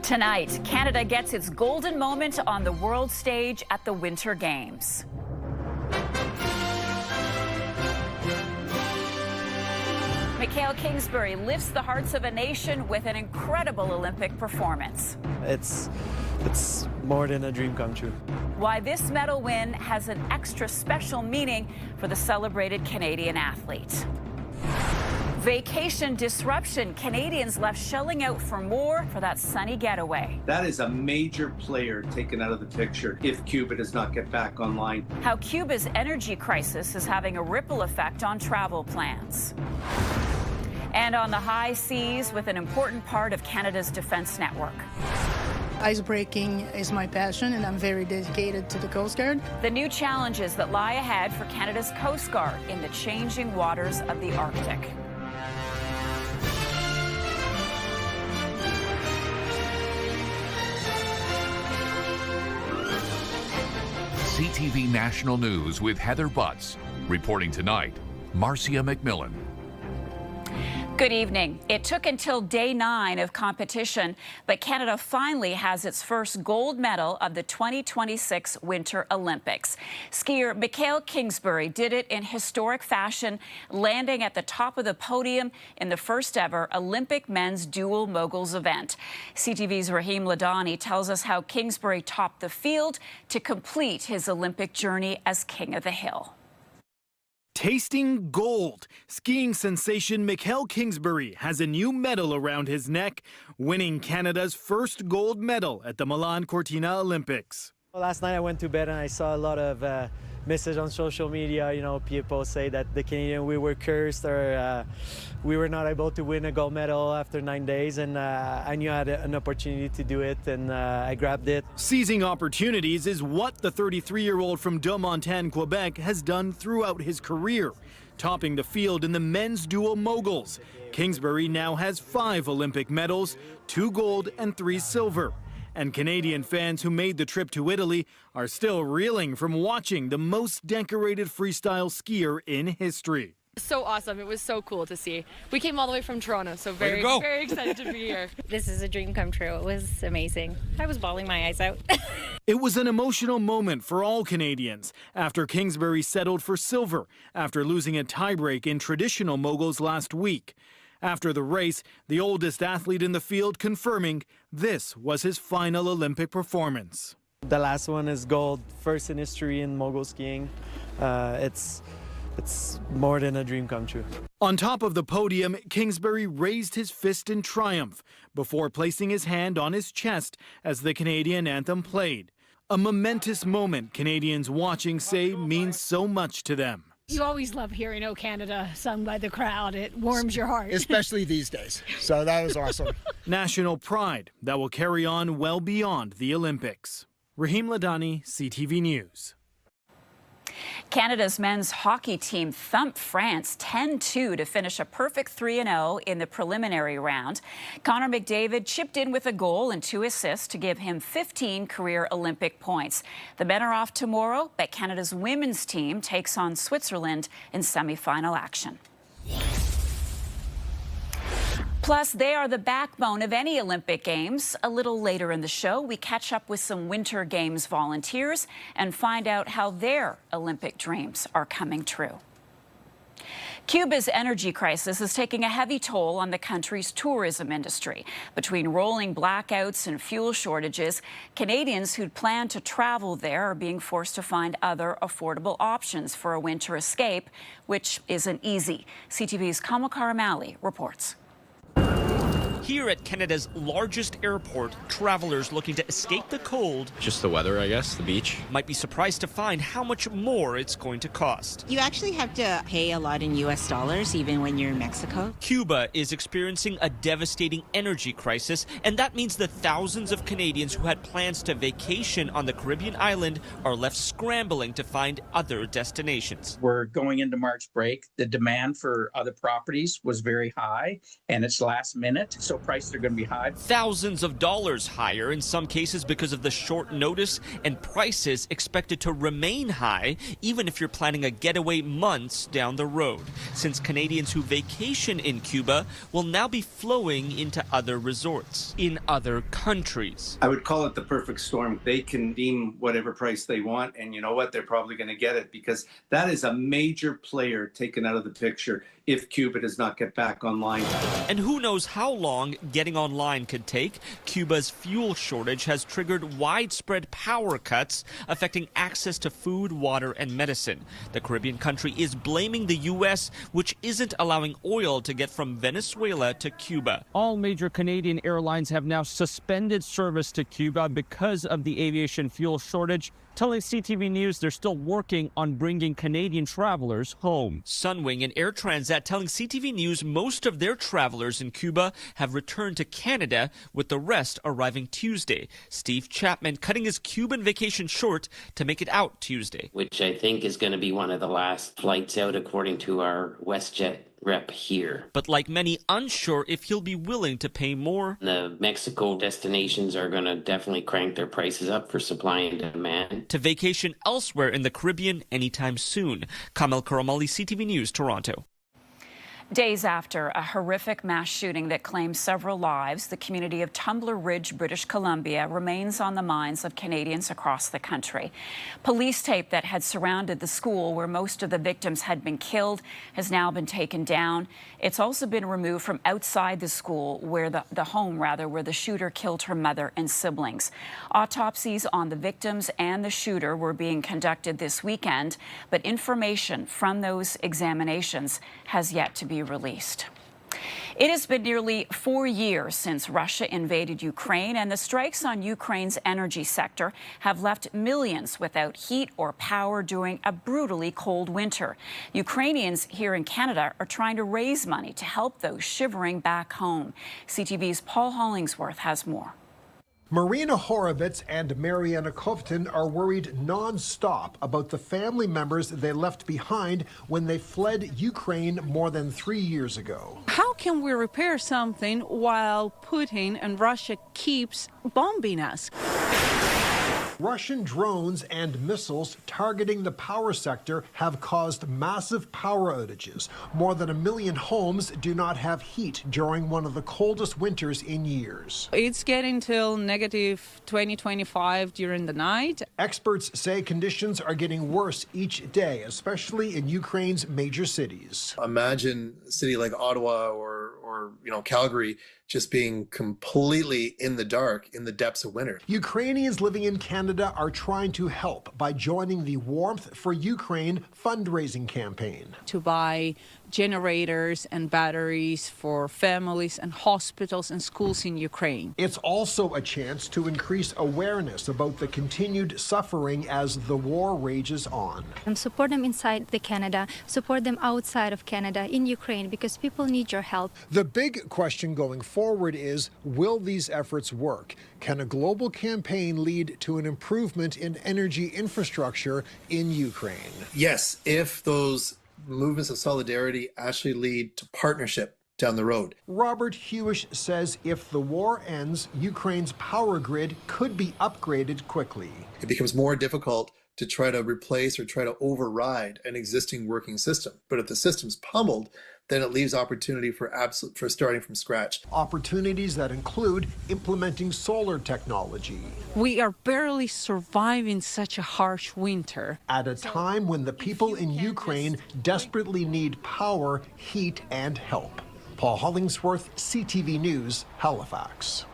Tonight, Canada gets its golden moment on the world stage at the Winter Games. Mikael Kingsbury lifts the hearts of a nation with an incredible Olympic performance. It's more than a dream come true. Why this medal win has an extra special meaning for the celebrated Canadian athlete. Vacation disruption. Canadians left shelling out for more for that sunny getaway. That is a major player taken out of the picture if Cuba does not get back online. How Cuba's energy crisis is having a ripple effect on travel plans. And on the high seas with an important part of Canada's defense network. Icebreaking is my passion, and I'm very dedicated to the Coast Guard. The new challenges that lie ahead for Canada's Coast Guard in the changing waters of the Arctic. CTV National News with Heather Butts. Reporting tonight, Marcia McMillan. Good evening. It took until day 9 of competition, but Canada finally has its first gold medal of the 2026 Winter Olympics. Skier Mikael Kingsbury did it in historic fashion, landing at the top of the podium in the first ever Olympic men's dual moguls event. CTV's Rahim Ladani tells us how Kingsbury topped the field to complete his Olympic journey as King of the Hill. Tasting gold, skiing sensation Mikael Kingsbury has a new medal around his neck, winning Canada's first gold medal at the Milan Cortina Olympics. Last night I went to bed and I saw a lot of messages on social media. You know, people say that the Canadian, we were cursed, or we were not able to win a gold medal after 9 days, and I knew I had an opportunity to do it, and I grabbed it. Seizing opportunities is what the 33-year-old from Deux-Montagnes, Quebec has done throughout his career, topping the field in the men's dual moguls. Kingsbury now has 5 Olympic medals, 2 gold and 3 silver. And Canadian fans who made the trip to Italy are still reeling from watching the most decorated freestyle skier in history. So awesome. It was so cool to see. We came all the way from Toronto, so very excited to be here. This is a dream come true. It was amazing. I was bawling my eyes out. It was an emotional moment for all Canadians after Kingsbury settled for silver after losing a tiebreak in traditional moguls last week. After the race, the oldest athlete in the field confirming this was his final Olympic performance. The last one is gold, first in history in mogul skiing. It's more than a dream come true. On top of the podium, Kingsbury raised his fist in triumph before placing his hand on his chest as the Canadian anthem played. A momentous moment Canadians watching say means so much to them. You always love hearing "O Canada" sung by the crowd. It warms your heart. Especially these days. So that was awesome. National pride that will carry on well beyond the Olympics. Rahim Ladani, CTV News. Canada's men's hockey team thumped France 10-2 to finish a perfect 3-0 in the preliminary round. Connor McDavid chipped in with a goal and 2 assists to give him 15 career Olympic points. The men are off tomorrow, but Canada's women's team takes on Switzerland in semi-final action. Plus, they are the backbone of any Olympic Games. A little later in the show, we catch up with some Winter Games volunteers and find out how their Olympic dreams are coming true. Cuba's energy crisis is taking a heavy toll on the country's tourism industry. Between rolling blackouts and fuel shortages, Canadians who'd planned to travel there are being forced to find other affordable options for a winter escape, which isn't easy. CTV's Kamakar Mali reports. Here at Canada's largest airport, travelers looking to escape the cold, just the weather, I guess, the beach, might be surprised to find how much more it's going to cost. You actually have to pay a lot in US dollars even when you're in Mexico. Cuba is experiencing a devastating energy crisis, and that means the thousands of Canadians who had plans to vacation on the Caribbean island are left scrambling to find other destinations. We're going into March break. The demand for other properties was very high, and it's last minute. So so prices are going to be high. Thousands of dollars higher in some cases because of the short notice, and prices expected to remain high even if you're planning a getaway months down the road, since Canadians who vacation in Cuba will now be flowing into other resorts in other countries. I would call it the perfect storm. They can deem whatever price they want, and you know what? They're probably going to get it, because that is a major player taken out of the picture if Cuba does not get back online. And who knows how long getting online could take. Cuba's fuel shortage has triggered widespread power cuts, affecting access to food, water, and medicine. The Caribbean country is blaming the U.S., which isn't allowing oil to get from Venezuela to Cuba. All major Canadian airlines have now suspended service to Cuba because of the aviation fuel shortage, telling CTV News they're still working on bringing Canadian travelers home. Sunwing and Air Transat telling CTV News most of their travelers in Cuba have returned to Canada, with the rest arriving Tuesday. Steve Chapman cutting his Cuban vacation short to make it out Tuesday. Which I think is going to be one of the last flights out, according to our WestJet rep here. But like many, unsure if he'll be willing to pay more. The Mexico destinations are going to definitely crank their prices up for supply and demand. To vacation elsewhere in the Caribbean anytime soon. Kamel Karamali, CTV News, Toronto. Days after a horrific mass shooting that claimed several lives, the community of Tumbler Ridge, British Columbia, remains on the minds of Canadians across the country. Police tape that had surrounded the school where most of the victims had been killed has now been taken down. It's also been removed from outside the school, where the home where the shooter killed her mother and siblings. Autopsies on the victims and the shooter were being conducted this weekend, but information from those examinations has yet to be released. It has been nearly 4 years since Russia invaded Ukraine, and the strikes on Ukraine's energy sector have left millions without heat or power during a brutally cold winter. Ukrainians here in Canada are trying to raise money to help those shivering back home. CTV's Paul Hollingsworth has more. Marina Horovitz and Mariana Kovtun are worried non-stop about the family members they left behind when they fled Ukraine more than 3 years ago. How can we repair something while Putin and Russia keeps bombing us? Russian drones and missiles targeting the power sector have caused massive power outages. More than 1 million homes do not have heat during one of the coldest winters in years. It's getting till negative 20-25 during the night. Experts say conditions are getting worse each day, especially in Ukraine's major cities. Imagine a city like Ottawa or Calgary just being completely in the dark in the depths of winter. Ukrainians living in Canada are trying to help by joining the Warmth for Ukraine fundraising campaign. To buy generators and batteries for families and hospitals and schools in Ukraine. It's also a chance to increase awareness about the continued suffering as the war rages on. Support them inside Canada, support them outside of Canada in Ukraine, because people need your help. The big question going forward is, will these efforts work? Can a global campaign lead to an improvement in energy infrastructure in Ukraine? Yes, if those movements of solidarity actually lead to partnership down the road. Robert Hewish says if the war ends, Ukraine's power grid could be upgraded quickly. It becomes more difficult to try to replace or try to override an existing working system. But if the system's pummeled, then it leaves opportunity for starting from scratch. Opportunities that include implementing solar technology. We are barely surviving such a harsh winter. At a time when the people in Ukraine desperately need power, heat, and help. Paul Hollingsworth, CTV News, Halifax.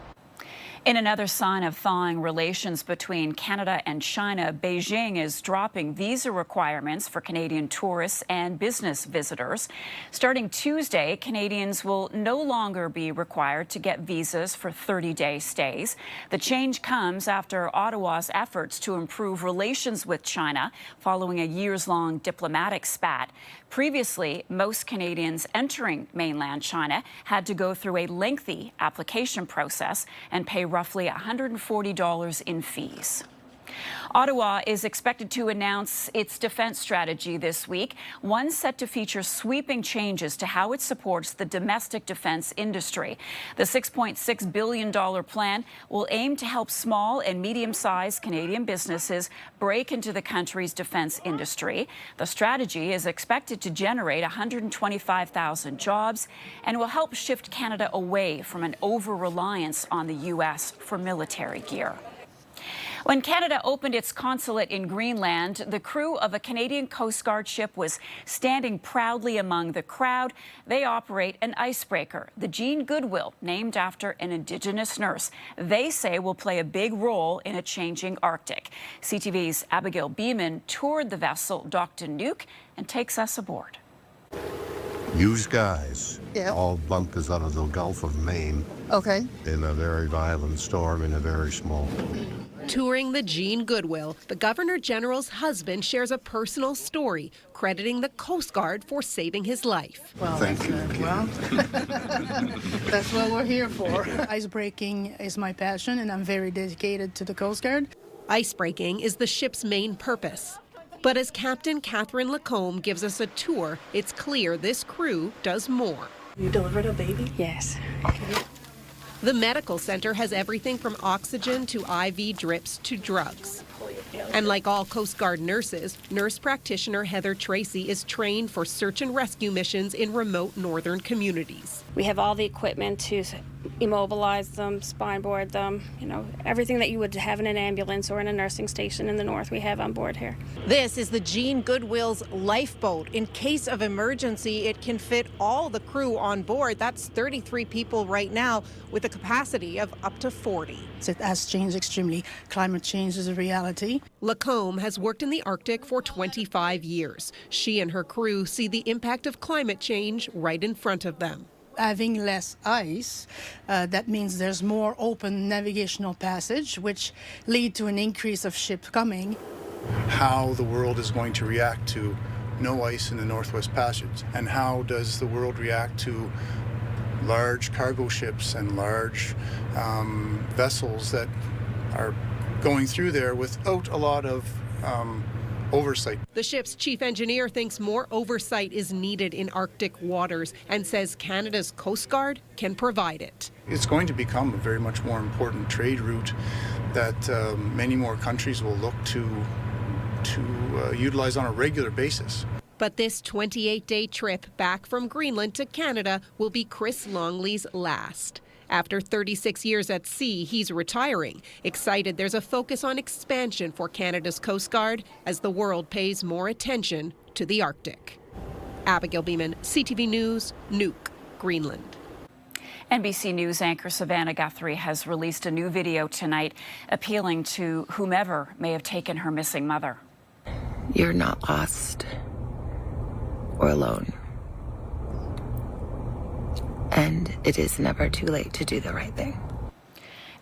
In another sign of thawing relations between Canada and China, Beijing is dropping visa requirements for Canadian tourists and business visitors. Starting Tuesday, Canadians will no longer be required to get visas for 30-day stays. The change comes after Ottawa's efforts to improve relations with China following a years-long diplomatic spat. Previously, most Canadians entering mainland China had to go through a lengthy application process and pay roughly $140 in fees. Ottawa is expected to announce its defense strategy this week, one set to feature sweeping changes to how it supports the domestic defense industry. The $6.6 billion plan will aim to help small and medium-sized Canadian businesses break into the country's defense industry. The strategy is expected to generate 125,000 jobs and will help shift Canada away from an over-reliance on the U.S. for military gear. When Canada opened its consulate in Greenland, the crew of a Canadian Coast Guard ship was standing proudly among the crowd. They operate an icebreaker, the Jean Goodwill, named after an Indigenous nurse. They say will play a big role in a changing Arctic. CTV's Abigail Beeman toured the vessel, Dr. Nuke, and takes us aboard. Use guys all bumped us out of the Gulf of Maine. Okay. In a very violent storm in a very small boat. Touring the Jean Goodwill, the Governor General's husband shares a personal story, crediting the Coast Guard for saving his life. Well, Thank you. Well, that's what we're here for. Icebreaking is my passion, and I'm very dedicated to the Coast Guard. Icebreaking is the ship's main purpose. But as Captain Catherine Lacombe gives us a tour, it's clear this crew does more. You delivered a baby? Yes. The medical center has everything from oxygen to IV drips to drugs. And like all Coast Guard nurses, nurse practitioner Heather Tracy is trained for search and rescue missions in remote northern communities. We have all the equipment to immobilize them, spine board them, everything that you would have in an ambulance or in a nursing station in the north we have on board here. This is the Jean Goodwill's lifeboat. In case of emergency, it can fit all the crew on board. That's 33 people right now with a capacity of up to 40. It has changed extremely. Climate change is a reality. Lacombe has worked in the Arctic for 25 years. She and her crew see the impact of climate change right in front of them. Having less ice, that means there's more open navigational passage, which lead to an increase of ships coming. How the world is going to react to no ice in the Northwest Passage, and how does the world react to large cargo ships and large vessels that are going through there without a lot of oversight. The ship's chief engineer thinks more oversight is needed in Arctic waters and says Canada's Coast Guard can provide it. It's going to become a very much more important trade route that many more countries will look to utilize on a regular basis. But this 28-day trip back from Greenland to Canada will be Chris Longley's last. After 36 years at sea, he's retiring. Excited there's a focus on expansion for Canada's Coast Guard as the world pays more attention to the Arctic. Abigail Beeman, CTV News, Nuuk, Greenland. NBC News anchor Savannah Guthrie has released a new video tonight appealing to whomever may have taken her missing mother. You're not lost or alone. And it is never too late to do the right thing.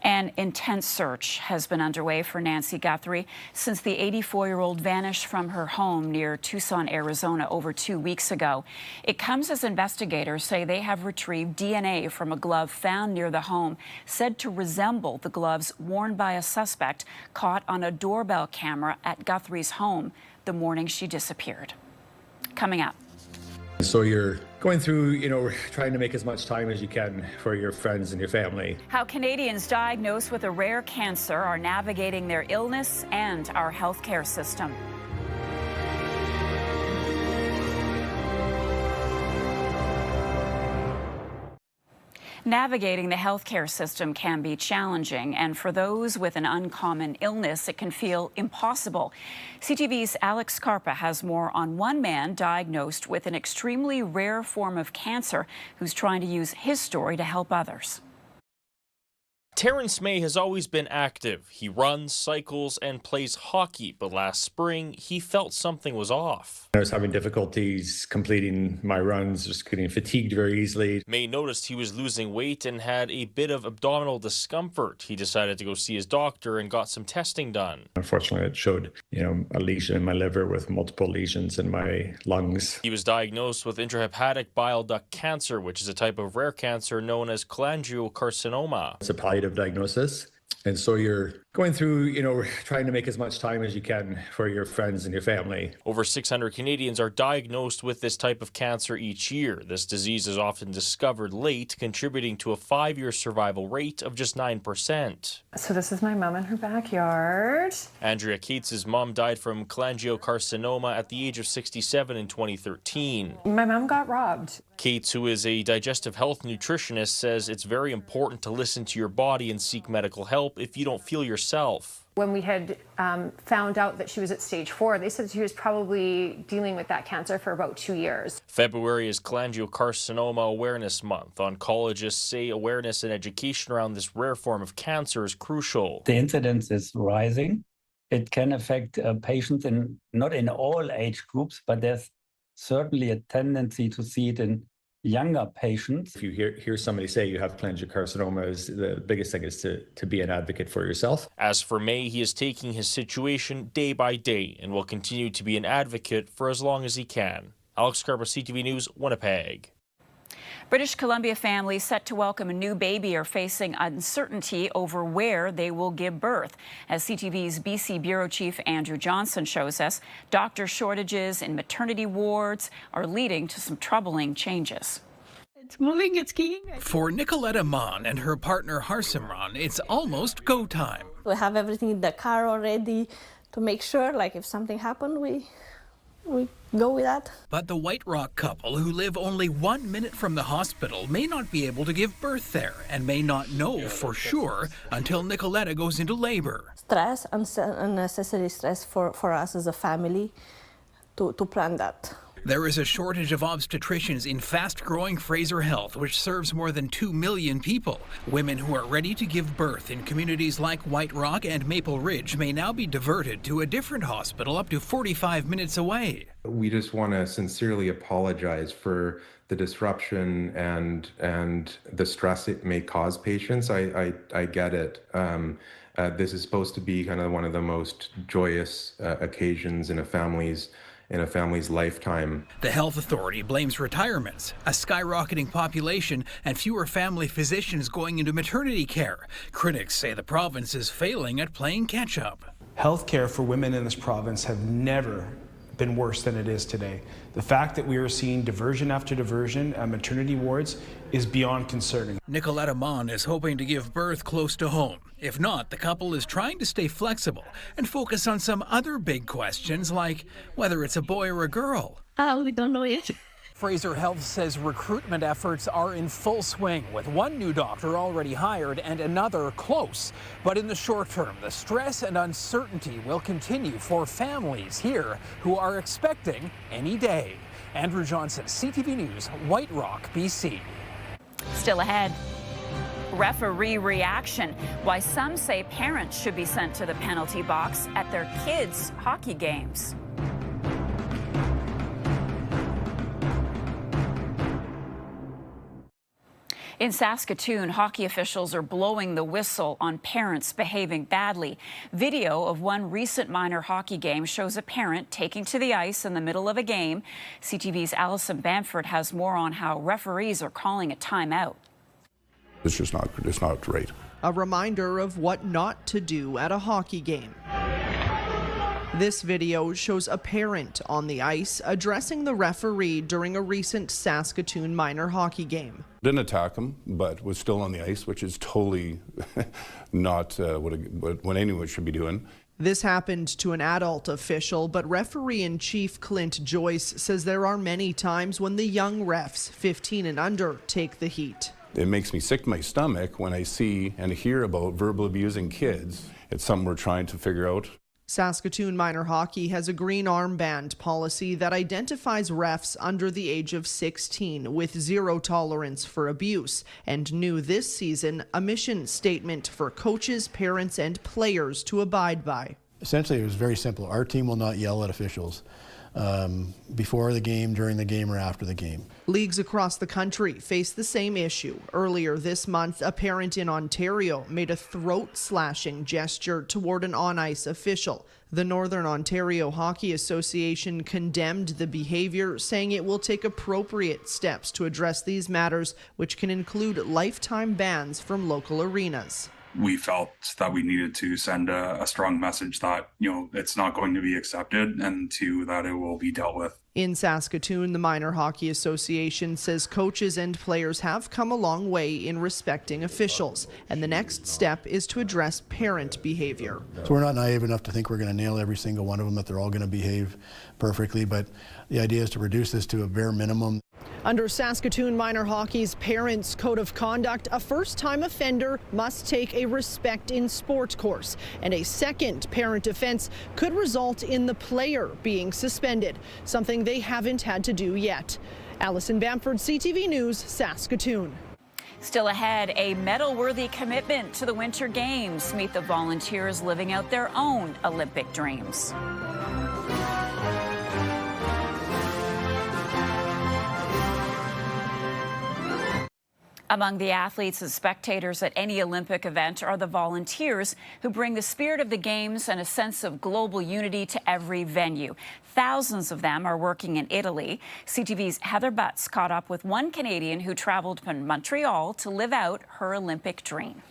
An intense search has been underway for Nancy Guthrie since the 84-year-old vanished from her home near Tucson, Arizona over 2 weeks ago. It comes as investigators say they have retrieved DNA from a glove found near the home, said to resemble the gloves worn by a suspect caught on a doorbell camera at Guthrie's home the morning she disappeared. Coming up. So you're going through, trying to make as much time as you can for your friends and your family. How Canadians diagnosed with a rare cancer are navigating their illness and our healthcare system. Navigating the healthcare system can be challenging, and for those with an uncommon illness, it can feel impossible. CTV's Alex Carpa has more on one man diagnosed with an extremely rare form of cancer who's trying to use his story to help others. Terrence May has always been active. He runs, cycles, and plays hockey, but last spring, he felt something was off. I was having difficulties completing my runs, just getting fatigued very easily. May noticed he was losing weight and had a bit of abdominal discomfort. He decided to go see his doctor and got some testing done. Unfortunately, it showed, a lesion in my liver with multiple lesions in my lungs. He was diagnosed with intrahepatic bile duct cancer, which is a type of rare cancer known as cholangiocarcinoma. It's a palliative diagnosis. And so you're going through, trying to make as much time as you can for your friends and your family. Over 600 Canadians are diagnosed with this type of cancer each year. This disease is often discovered late, contributing to a 5-year survival rate of just 9%. So this is my mom in her backyard. Andrea Cates' mom died from cholangiocarcinoma at the age of 67 in 2013. My mom got robbed. Cates, who is a digestive health nutritionist, says it's very important to listen to your body and seek medical help if you don't feel yourself. When we had found out that she was at stage 4, they said she was probably dealing with that cancer for about 2 years. February is Cholangiocarcinoma Awareness Month. Oncologists say awareness and education around this rare form of cancer is crucial. The incidence is rising. It can affect patients not in all age groups, but there's certainly a tendency to see it in younger patients. If you hear somebody say you have cholangiocarcinoma, the biggest thing is to be an advocate for yourself. As for May, he is taking his situation day by day and will continue to be an advocate for as long as he can. Alex Scarborough, CTV News, Winnipeg. British Columbia families set to welcome a new baby are facing uncertainty over where they will give birth. As CTV's BC Bureau Chief Andrew Johnson shows us, doctor shortages in maternity wards are leading to some troubling changes. It's moving, it's keying. For Nicoletta Mon and her partner Harsimran, it's almost go time. We have everything in the car already to make sure, like, if something happened, we go with that. But the White Rock couple, who live only 1 minute from the hospital, may not be able to give birth there and may not know for sure until Nicoletta goes into labor. Stress, unnecessary stress for us as a family to plan that. There is a shortage of obstetricians in fast-growing Fraser Health, which serves more than 2 million people. Women who are ready to give birth in communities like White Rock and Maple Ridge may now be diverted to a different hospital up to 45 minutes away. We just want to sincerely apologize for the disruption and the stress it may cause patients. I get it. This is supposed to be kind of one of the most joyous occasions in a family's lifetime. The health authority blames retirements, a skyrocketing population, and fewer family physicians going into maternity care. Critics say the province is failing at playing catch-up. Healthcare for women in this province have never been worse than it is today. The fact that we are seeing diversion after diversion at maternity wards is beyond concerning. Nicoletta Mon is hoping to give birth close to home. If not, the couple is trying to stay flexible and focus on some other big questions like whether it's a boy or a girl. We don't know yet. Fraser Health says recruitment efforts are in full swing, with one new doctor already hired and another close. But in the short term, the stress and uncertainty will continue for families here who are expecting any day. Andrew Johnson, CTV News, White Rock, BC. Still ahead. Referee reaction. Why some say parents should be sent to the penalty box at their kids' hockey games. In Saskatoon, hockey officials are blowing the whistle on parents behaving badly. Video of one recent minor hockey game shows a parent taking to the ice in the middle of a game. CTV's Alison Bamford has more on how referees are calling a timeout. It's just not great. A reminder of what not to do at a hockey game. This video shows a parent on the ice addressing the referee during a recent Saskatoon minor hockey game. Didn't attack him, but was still on the ice, which is totally not what anyone should be doing. This happened to an adult official, but referee-in-chief Clint Joyce says there are many times when the young refs, 15 and under, take the heat. It makes me sick to my stomach when I see and hear about verbal abusing kids. It's something we're trying to figure out. Saskatoon minor hockey has a green armband policy that identifies refs under the age of 16 with zero tolerance for abuse, and new this season a mission statement for coaches, parents, and players to abide by. Essentially, it was very simple. Our team will not yell at officials before the game, during the game, or after the game. Leagues across the country face the same issue. Earlier this month, a parent in Ontario made a throat-slashing gesture toward an on-ice official. The Northern Ontario Hockey Association condemned the behavior, saying it will take appropriate steps to address these matters, which can include lifetime bans from local arenas. we felt that we needed to send a strong message that, it's not going to be accepted, and two, that it will be dealt with. In Saskatoon, the Minor Hockey Association says coaches and players have come a long way in respecting officials, and the next step is to address parent behavior. So we're not naive enough to think we're going to nail every single one of them, that they're all going to behave perfectly, but the idea is to reduce this to a bare minimum. Under Saskatoon Minor Hockey's Parents Code of Conduct, a first-time offender must take a respect in sport course, and a second parent offense could result in the player being suspended, something they haven't had to do yet. Allison Bamford, CTV News, Saskatoon. Still ahead, a medal-worthy commitment to the Winter Games. Meet the volunteers living out their own Olympic dreams. Among the athletes and spectators at any Olympic event are the volunteers who bring the spirit of the Games and a sense of global unity to every venue. Thousands of them are working in Italy. CTV's Heather Butts caught up with one Canadian who traveled from Montreal to live out her Olympic dream.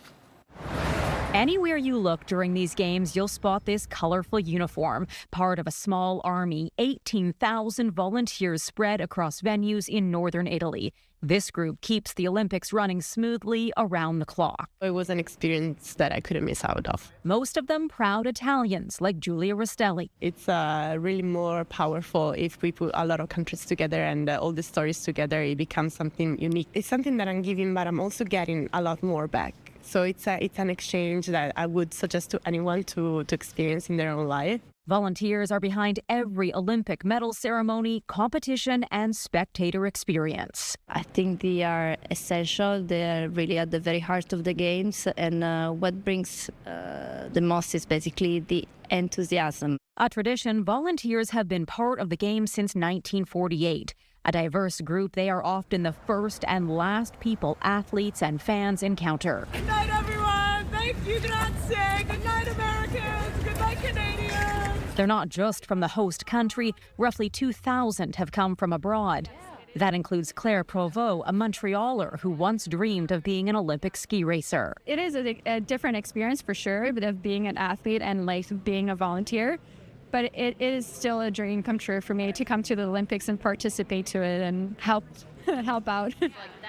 Anywhere you look during these games, you'll spot this colorful uniform. Part of a small army, 18,000 volunteers spread across venues in northern Italy. This group keeps the Olympics running smoothly around the clock. It was an experience that I couldn't miss out of. Most of them proud Italians, like Giulia Rostelli. It's really more powerful if we put a lot of countries together and all the stories together. It becomes something unique. It's something that I'm giving, but I'm also getting a lot more back. So it's an exchange that I would suggest to anyone to experience in their own life. Volunteers are behind every Olympic medal ceremony, competition, and spectator experience. I think they are essential. They are really at the very heart of the games. And what brings the most is basically the enthusiasm. A tradition volunteers have been part of the games since 1948. A diverse group, they are often the first and last people athletes and fans encounter. Good night, everyone. Thank you, grazie. Good night, Americans. Good night, Canadians. They're not just from the host country. Roughly 2,000 have come from abroad. That includes Claire Provost, a Montrealer who once dreamed of being an Olympic ski racer. It is a different experience for sure, of being an athlete and being a volunteer. But it is still a dream come true for me to come to the Olympics and participate to it and help out.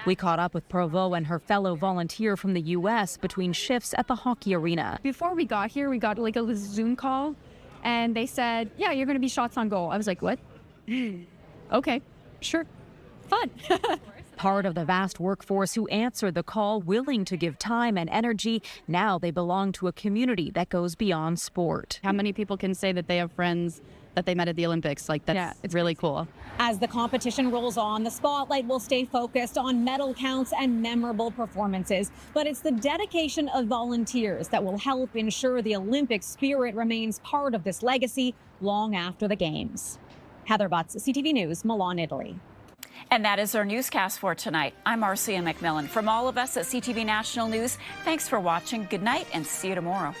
We caught up with Provost and her fellow volunteer from the U.S. between shifts at the hockey arena. Before we got here, we got like a Zoom call, and they said, yeah, you're going to be shots on goal. I was like, what? Okay, sure, fun. Part of the vast workforce who answered the call, willing to give time and energy. Now they belong to a community that goes beyond sport. How many people can say that they have friends that they met at the Olympics? It's really cool. As the competition rolls on, the spotlight will stay focused on medal counts and memorable performances. But it's the dedication of volunteers that will help ensure the Olympic spirit remains part of this legacy long after the Games. Heather Butts, CTV News, Milan, Italy. And that is our newscast for tonight. I'm Marcia McMillan. From all of us at CTV National News, thanks for watching. Good night and see you tomorrow.